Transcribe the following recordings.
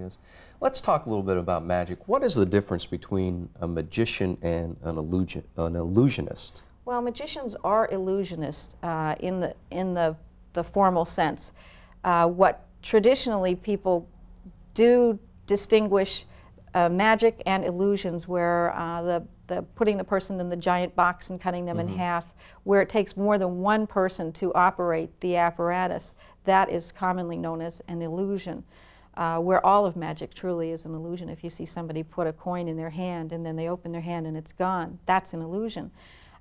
is. Let's talk a little bit about magic. What is the difference between a magician and an illusionist? Well, magicians are illusionists in the formal sense. What traditionally people do distinguish magic and illusions, where the putting the person in the giant box and cutting them in half, where it takes more than one person to operate the apparatus, that is commonly known as an illusion. Where all of magic truly is an illusion. If you see somebody put a coin in their hand and then they open their hand and it's gone, that's an illusion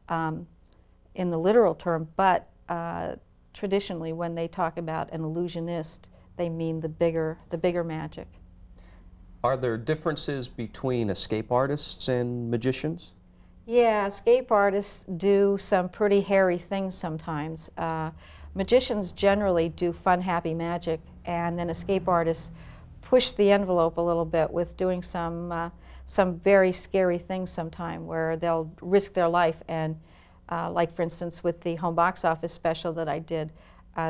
in the literal term. But traditionally, when they talk about an illusionist, they mean the bigger magic. Are there differences between escape artists and magicians? Yeah, escape artists do some pretty hairy things sometimes. Magicians generally do fun, happy magic, and then escape artists push the envelope a little bit with doing some very scary things sometime, where they'll risk their life. And like, for instance, with the home box office special that I did,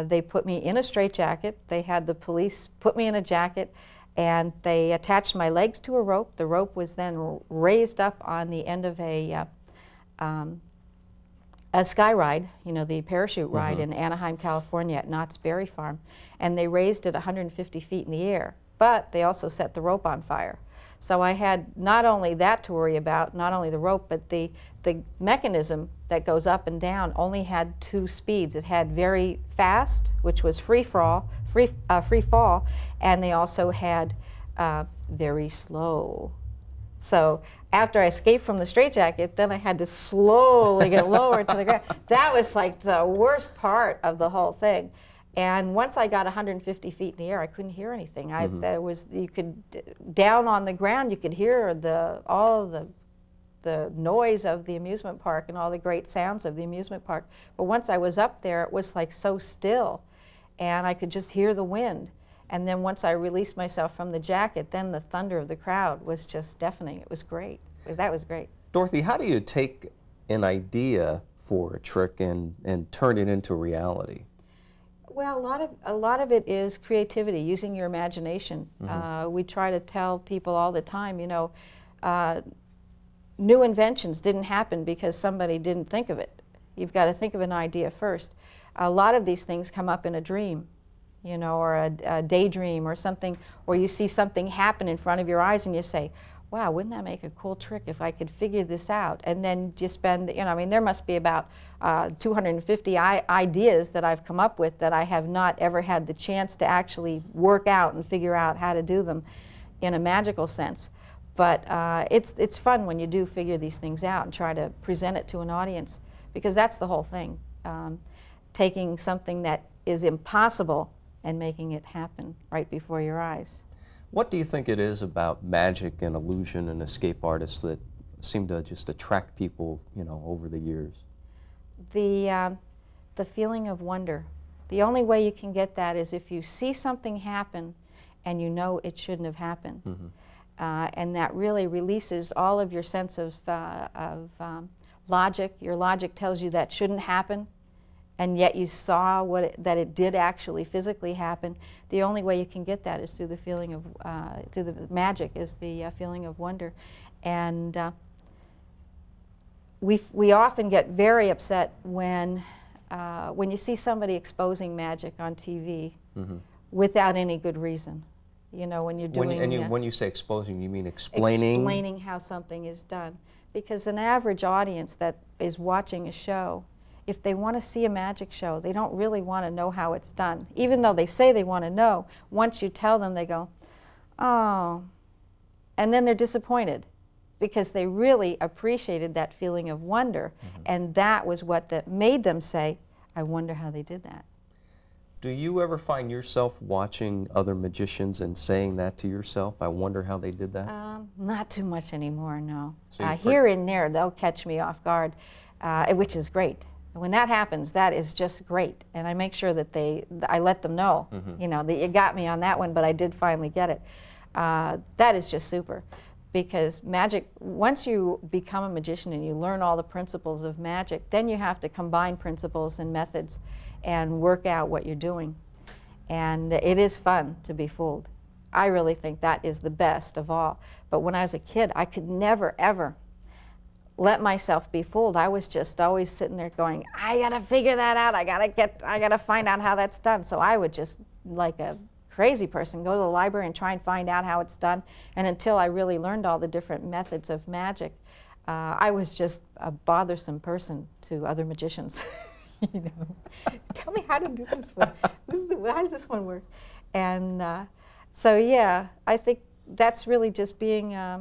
they put me in a straitjacket. They had the police put me in a jacket, and they attached my legs to a rope. The rope was then raised up on the end of a sky ride, you know, the parachute ride in Anaheim, California at Knott's Berry Farm. And they raised it 150 feet in the air. But they also set the rope on fire. So I had not only that to worry about, not only the rope, but the mechanism that goes up and down only had two speeds. It had very fast, which was free fall, and they also had very slow. So after I escaped from the straitjacket, then I had to slowly get lower to the ground. That was like the worst part of the whole thing. And once I got 150 feet in the air, I couldn't hear anything. You could, down on the ground, you could hear all the noise of the amusement park and all the great sounds of the amusement park. But once I was up there, it was like so still, and I could just hear the wind. And then once I released myself from the jacket, then the thunder of the crowd was just deafening. It was great. That was great. Dorothy, how do you take an idea for a trick and turn it into reality? Well, a lot of it is creativity, using your imagination. We try to tell people all the time, you know, new inventions didn't happen because somebody didn't think of it. You've got to think of an idea first. A lot of these things come up in a dream, you know, or a daydream or something, or you see something happen in front of your eyes and you say, wow, wouldn't that make a cool trick if I could figure this out? And then you spend, you know, I mean, there must be about 250 ideas that I've come up with that I have not ever had the chance to actually work out and figure out how to do them in a magical sense. But it's fun when you do figure these things out and try to present it to an audience, because that's the whole thing. Taking something that is impossible and making it happen right before your eyes. What do you think it is about magic and illusion and escape artists that seem to just attract people, you know, over the years? The feeling of wonder. The only way you can get that is if you see something happen and you know it shouldn't have happened. And that really releases all of your sense of logic. Your logic tells you that shouldn't happen, and yet you saw that it did actually physically happen. The only way you can get that is through the feeling of, through the magic, is the feeling of wonder. And we often get very upset when you see somebody exposing magic on TV without any good reason. You know, when you're doing... When you say exposing, you mean explaining? Explaining how something is done. Because an average audience that is watching a show, if they want to see a magic show, they don't really want to know how it's done. Even though they say they want to know, once you tell them, they go, oh. And then they're disappointed, because they really appreciated that feeling of wonder. And that was what made them say, I wonder how they did that. Do you ever find yourself watching other magicians and saying that to yourself? I wonder how they did that? Not too much anymore, no. So here and there, they'll catch me off guard, which is great. When that happens, that is just great. And I make sure that I let them know, you know, that you got me on that one, but I did finally get it. That is just super. Because magic, once you become a magician and you learn all the principles of magic, then you have to combine principles and methods and work out what you're doing. And it is fun to be fooled. I really think that is the best of all. But when I was a kid, I could never, ever let myself be fooled. I was just always sitting there going, I gotta figure that out. I gotta find out how that's done. So I would just, like a crazy person, go to the library and try and find out how it's done. And until I really learned all the different methods of magic, I was just a bothersome person to other magicians. You know, tell me how to do this one. How does this one work? And so yeah, I think that's really just being. I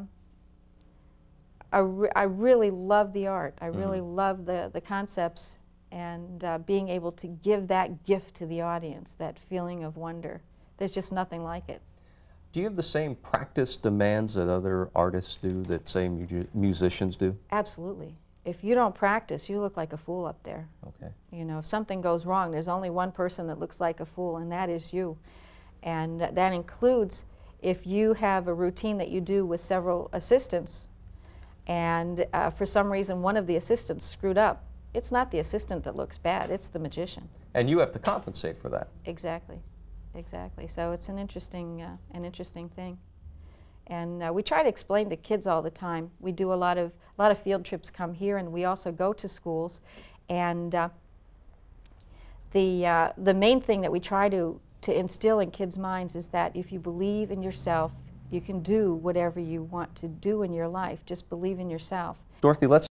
really love the art. I really love the concepts, and being able to give that gift to the audience, that feeling of wonder. There's just nothing like it. Do you have the same practice demands that other artists do, that say musicians do? Absolutely. If you don't practice, you look like a fool up there. Okay. You know, if something goes wrong, there's only one person that looks like a fool, and that is you. And that includes if you have a routine that you do with several assistants, and for some reason one of the assistants screwed up. It's not the assistant that looks bad, it's the magician. And you have to compensate for that. Exactly. Exactly. So it's an interesting thing. And we try to explain to kids all the time. We do a lot of field trips come here, and we also go to schools. And the main thing that we try to instill in kids' minds is that if you believe in yourself, you can do whatever you want to do in your life. Just believe in yourself. Dorothy, let's